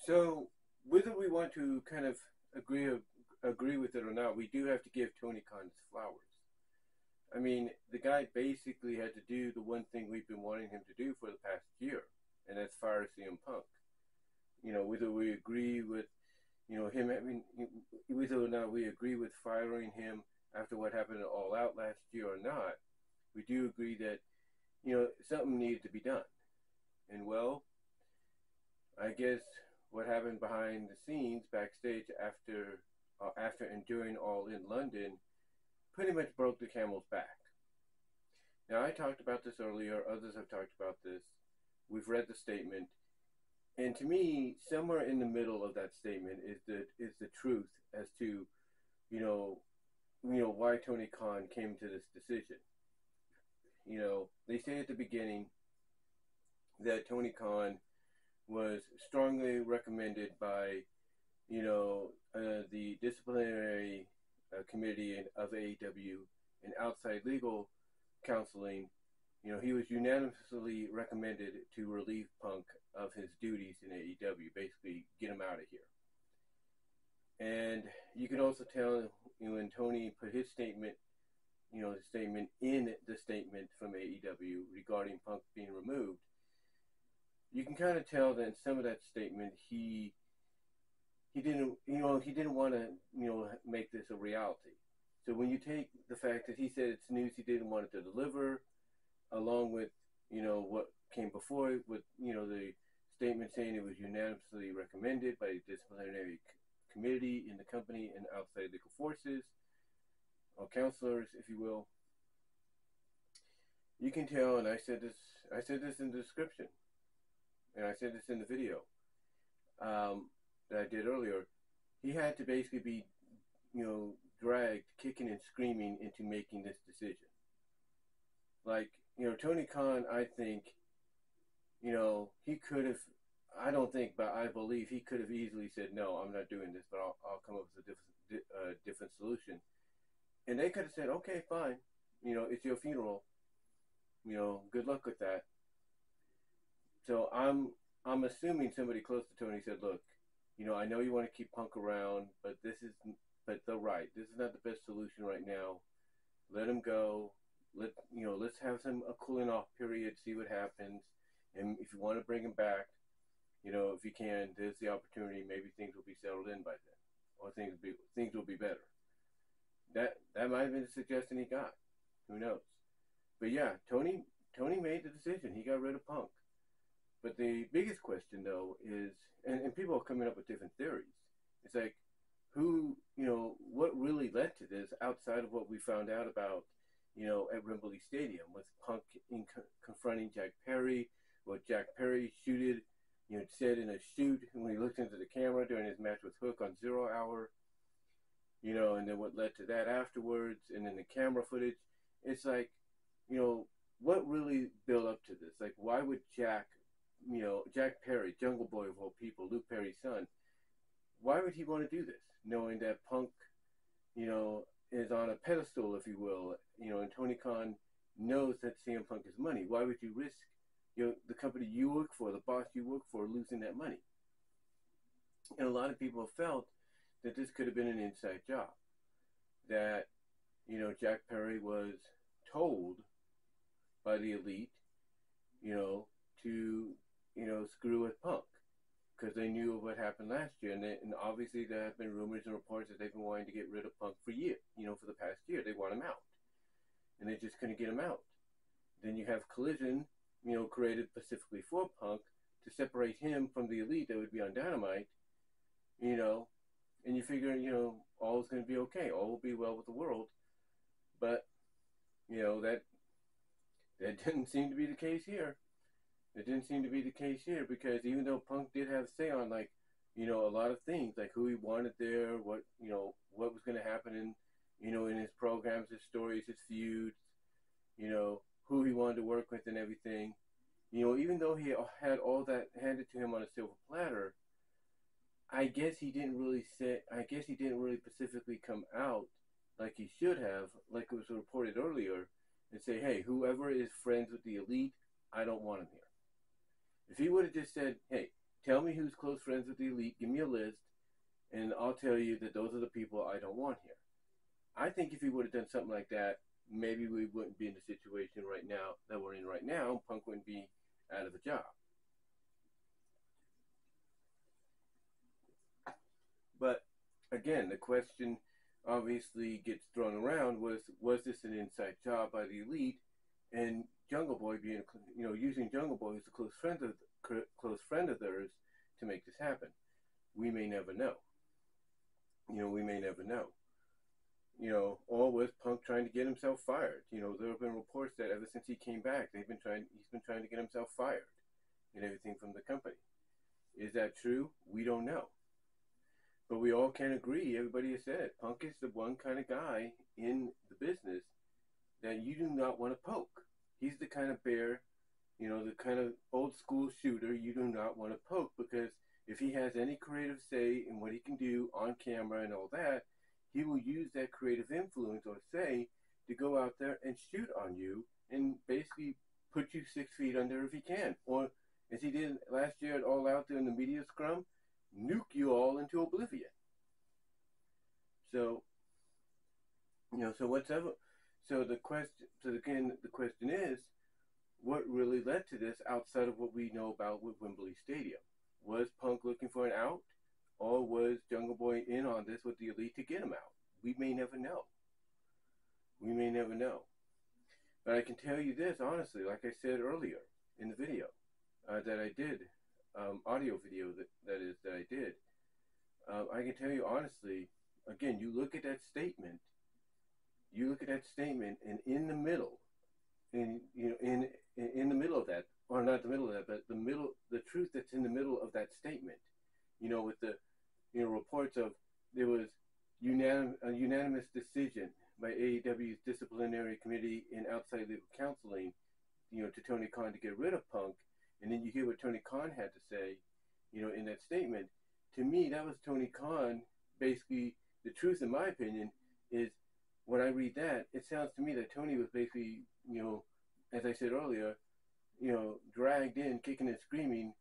So whether we want to kind of agree with it or not, we do have to give Tony Khan his flowers. I mean, the guy basically had to do the one thing we've been wanting him to do for the past year, and that's fire CM Punk. Whether we agree with him having, whether or not we agree with firing him after what happened at All Out last year or not, we do agree that something needed to be done. And well, I guess what happened behind the scenes backstage after and during All in London pretty much broke the camel's back. Now I talked about this earlier. Others have talked about this. We've read the statement, and to me, somewhere in the middle of that statement is the truth as to why Tony Khan came to this decision. They say at the beginning that Tony Khan was strongly recommended by, the disciplinary committee of AEW and outside legal counseling. He was unanimously recommended to relieve Punk of his duties in AEW, basically get him out of here. And you can also tell when Tony put his statement, the statement in the statement from AEW regarding Punk being removed, you can kind of tell that in some of that statement he didn't want to make this a reality. So when you take the fact that he said it's news he didn't want it to deliver, along with what came before it, with the statement saying it was unanimously recommended by the disciplinary committee in the company and outside legal forces or counselors, if you will, you can tell. And I said this in the description, and I said this in the video that I did earlier. He had to basically be, dragged, kicking and screaming into making this decision. Like, Tony Khan, I think, he could have, I don't think, but I believe he could have easily said, no, I'm not doing this, but I'll come up with a different solution. And they could have said, okay, fine, it's your funeral, good luck with that. So I'm assuming somebody close to Tony said, look, I know you want to keep Punk around, but they're right. This is not the best solution right now. Let him go. Let's have a cooling off period, see what happens. And if you want to bring him back, if you can, there's the opportunity. Maybe things will be settled in by then, or things will be better. That might have been the suggestion he got. Who knows? But yeah, Tony made the decision. He got rid of Punk. But the biggest question, though, is, and people are coming up with different theories. It's like, what really led to this outside of what we found out about, at Wembley Stadium with Punk confronting Jack Perry, what Jack Perry said in a shoot when he looked into the camera during his match with Hook on 0 Hour, and then what led to that afterwards, and then the camera footage. It's like, what really built up to this? Like, why would Jack Perry, Jungle Boy of all people, Luke Perry's son, why would he want to do this, knowing that Punk, is on a pedestal, if you will, and Tony Khan knows that CM Punk is money? Why would you risk, the company you work for, the boss you work for, losing that money? And a lot of people felt that this could have been an inside job, that, Jack Perry was told by the elite, to, screw with Punk, because they knew of what happened last year. And obviously there have been rumors and reports that they've been wanting to get rid of Punk for years, for the past year. They want him out. And they just couldn't get him out. Then you have Collision, created specifically for Punk to separate him from the elite that would be on Dynamite, and you figure, all is going to be okay. All will be well with the world. But, that didn't seem to be the case here. It didn't seem to be the case here, because even though Punk did have a say on, like, a lot of things, like who he wanted there, what was going to happen in his programs, his stories, his feuds, who he wanted to work with and everything. Even though he had all that handed to him on a silver platter, I guess he didn't really specifically come out like he should have, like it was reported earlier, and say, hey, whoever is friends with the elite, I don't want him here. If he would have just said, hey, tell me who's close friends with the Elite, give me a list, and I'll tell you that those are the people I don't want here. I think if he would have done something like that, maybe we wouldn't be in the situation right now that we're in right now. Punk wouldn't be out of a job. But again, the question obviously gets thrown around was this an inside job by the Elite, and Jungle Boy being using Jungle Boy as a close friend of theirs to make this happen. We may never know. We may never know. Or was Punk trying to get himself fired? There have been reports that ever since he came back, he's been trying to get himself fired and everything from the company. Is that true? We don't know. But we all can agree, everybody has said, Punk is the one kind of guy in the business that you do not want to poke. He's the kind of bear, the kind of old school shooter you do not want to poke, because if he has any creative say in what he can do on camera and all that, he will use that creative influence or say to go out there and shoot on you and basically put you 6 feet under if he can. Or as he did last year at All Out there in the media scrum, nuke you all into oblivion. So, the question is, what really led to this outside of what we know about with Wembley Stadium? Was Punk looking for an out, or was Jungle Boy in on this with the Elite to get him out? We may never know. But I can tell you this, honestly, like I said earlier in the video that I did, audio video that I did, I can tell you honestly, again, you look at that statement, and in the middle, in the middle of that, or not the middle of that, but the truth that's in the middle of that statement, with the, reports of there was a unanimous decision by AEW's disciplinary committee and outside legal counseling, to Tony Khan to get rid of Punk, and then you hear what Tony Khan had to say, in that statement. To me, that was Tony Khan. Basically, the truth, in my opinion, is when I read that, it sounds to me that Tony was basically, as I said earlier, dragged in, kicking and screaming.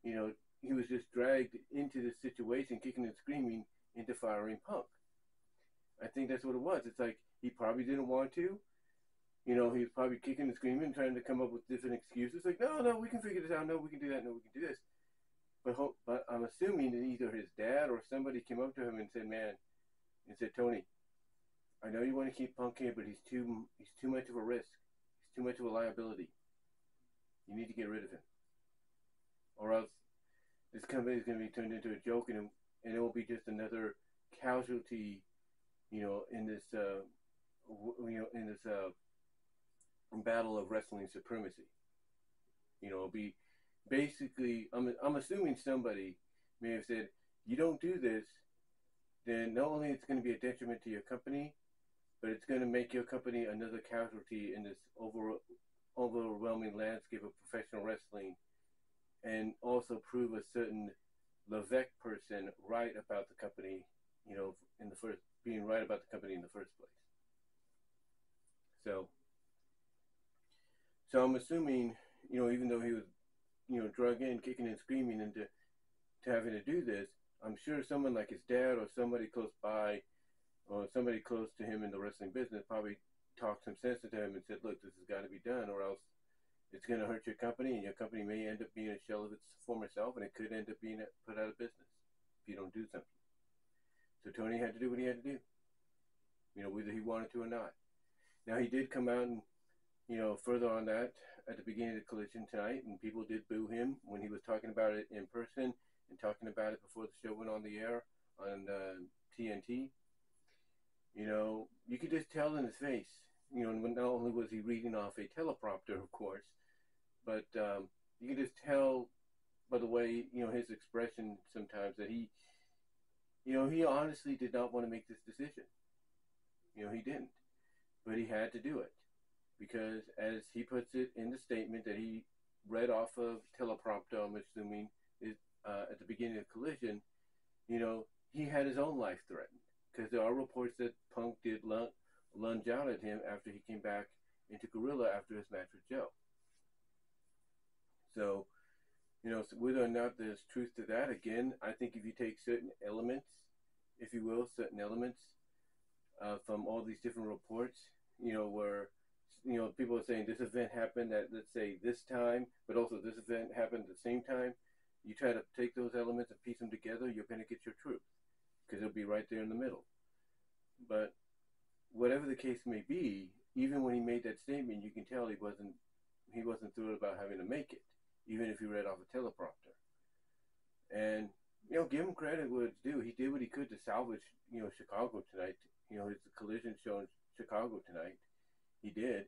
He was just dragged into this situation, kicking and screaming, into firing Punk. I think that's what it was. It's like he probably didn't want to. He was probably kicking and screaming, trying to come up with different excuses. Like, no, we can figure this out. No, we can do that. No, we can do this. But I'm assuming that either his dad or somebody came up to him and said, Tony, I know you want to keep Punk here, but he's too much of a risk. He's too much of a liability. You need to get rid of him, or else this company is going to be turned into a joke, and it will be just another casualty, in this battle of wrestling supremacy. It'll be basically. I'm assuming somebody may have said, you don't do this, then not only it's going to be a detriment to your company, but it's going to make your company another casualty in this overwhelming landscape of professional wrestling, and also prove a certain Levesque person right about the company, being right about the company in the first place. So I'm assuming, even though he was, drug in, kicking and screaming into having to do this, I'm sure someone like his dad or somebody close by, or somebody close to him in the wrestling business probably talked some sense into him and said, look, this has got to be done, or else it's going to hurt your company, and your company may end up being a shell of its former self, and it could end up being put out of business if you don't do something. So Tony had to do what he had to do, whether he wanted to or not. Now, he did come out and, further on that at the beginning of the collision tonight, and people did boo him when he was talking about it in person and talking about it before the show went on the air on TNT. You could just tell in his face, not only was he reading off a teleprompter, of course, but you could just tell by the way, his expression sometimes that he honestly did not want to make this decision. He didn't, but he had to do it because, as he puts it in the statement that he read off of teleprompter, I'm assuming, is at the beginning of Collision, he had his own life threatened because there are reports that Punk did lunge out at him after he came back into Gorilla after his match with Joe. So, whether or not there's truth to that, again, I think if you take certain elements, if you will, certain elements from all these different reports, where people are saying this event happened at, let's say, this time, but also this event happened at the same time. You try to take those elements and piece them together, you're going to get your truth, because it'll be right there in the middle. But whatever the case may be, even when he made that statement, you can tell he wasn't thrilled about having to make it, even if he read off a teleprompter. And give him credit where it's due. He did what he could to salvage Chicago tonight. His collision show in Chicago tonight. He did.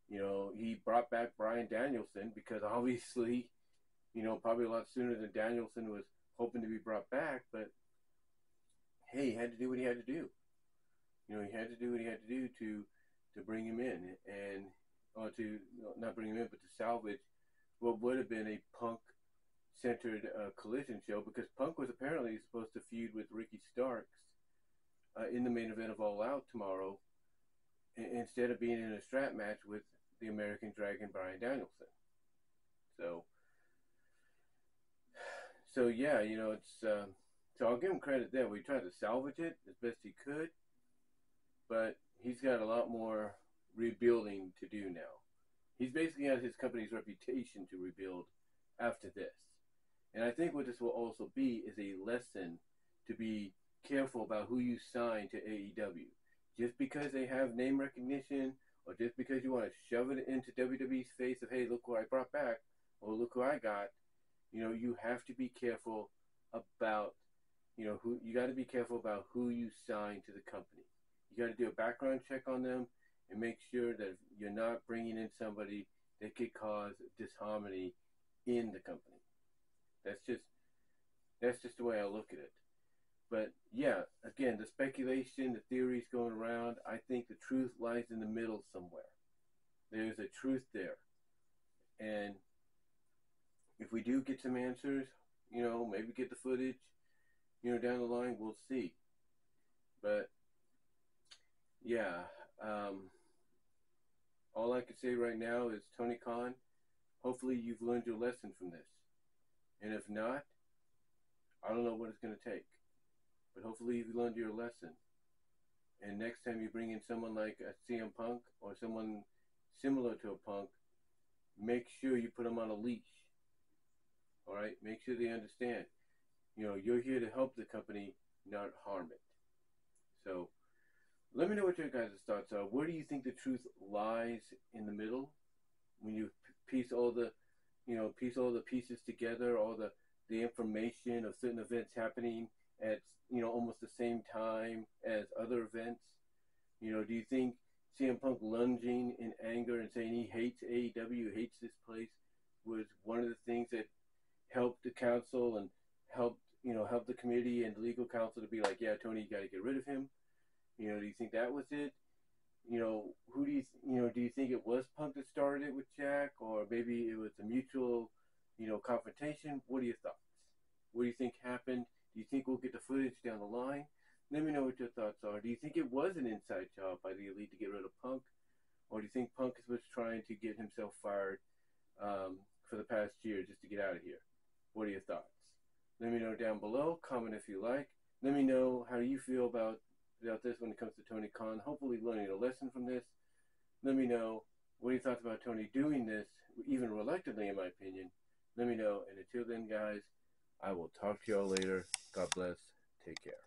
He brought back Bryan Danielson because obviously, probably a lot sooner than Danielson was hoping to be brought back. But hey, he had to do what he had to do. He had to do what he had to do to bring him in, or to not bring him in, but to salvage what would have been a Punk-centered collision show, because Punk was apparently supposed to feud with Ricky Starks in the main event of All Out tomorrow, instead of being in a strap match with the American Dragon Bryan Danielson. So yeah, it's so I'll give him credit there. We tried to salvage it as best he could, but he's got a lot more rebuilding to do now. He's basically got his company's reputation to rebuild after this. And I think what this will also be is a lesson to be careful about who you sign to AEW. Just because they have name recognition, or just because you want to shove it into WWE's face of, hey, look who I brought back, or look who I got, you have to be careful about, who you got to be careful about who you sign to the company. You got to do a background check on them and make sure that you're not bringing in somebody that could cause disharmony in the company. That's just the way I look at it. But yeah, again, the speculation, the theories going around, I think the truth lies in the middle somewhere. There's a truth there. And if we do get some answers, maybe get the footage, down the line, we'll see. But yeah, all I can say right now is, Tony Khan, hopefully you've learned your lesson from this. And if not, I don't know what it's going to take. But hopefully you've learned your lesson. And next time you bring in someone like a CM Punk or someone similar to a Punk, make sure you put them on a leash. All right? Make sure they understand. You're here to help the company, not harm it. So let me know what your guys' thoughts are. Where do you think the truth lies in the middle? When you piece all the pieces together, all the information of certain events happening at almost the same time as other events. Do you think CM Punk lunging in anger and saying he hates AEW, hates this place, was one of the things that helped the council and helped the committee and the legal counsel to be like, yeah, Tony, you got to get rid of him? Do you think that was it? Who do you think it was Punk that started it with Jack, or maybe it was a mutual, confrontation? What are your thoughts? What do you think happened? Do you think we'll get the footage down the line? Let me know what your thoughts are. Do you think it was an inside job by the Elite to get rid of Punk? Or do you think Punk was trying to get himself fired for the past year just to get out of here? What are your thoughts? Let me know down below. Comment if you like. Let me know how you feel about this when it comes to Tony Khan. Hopefully learning a lesson from this. Let me know what you thought about Tony doing this, even reluctantly in my opinion. Let me know. And until then, guys, I will talk to y'all later. God bless. Take care.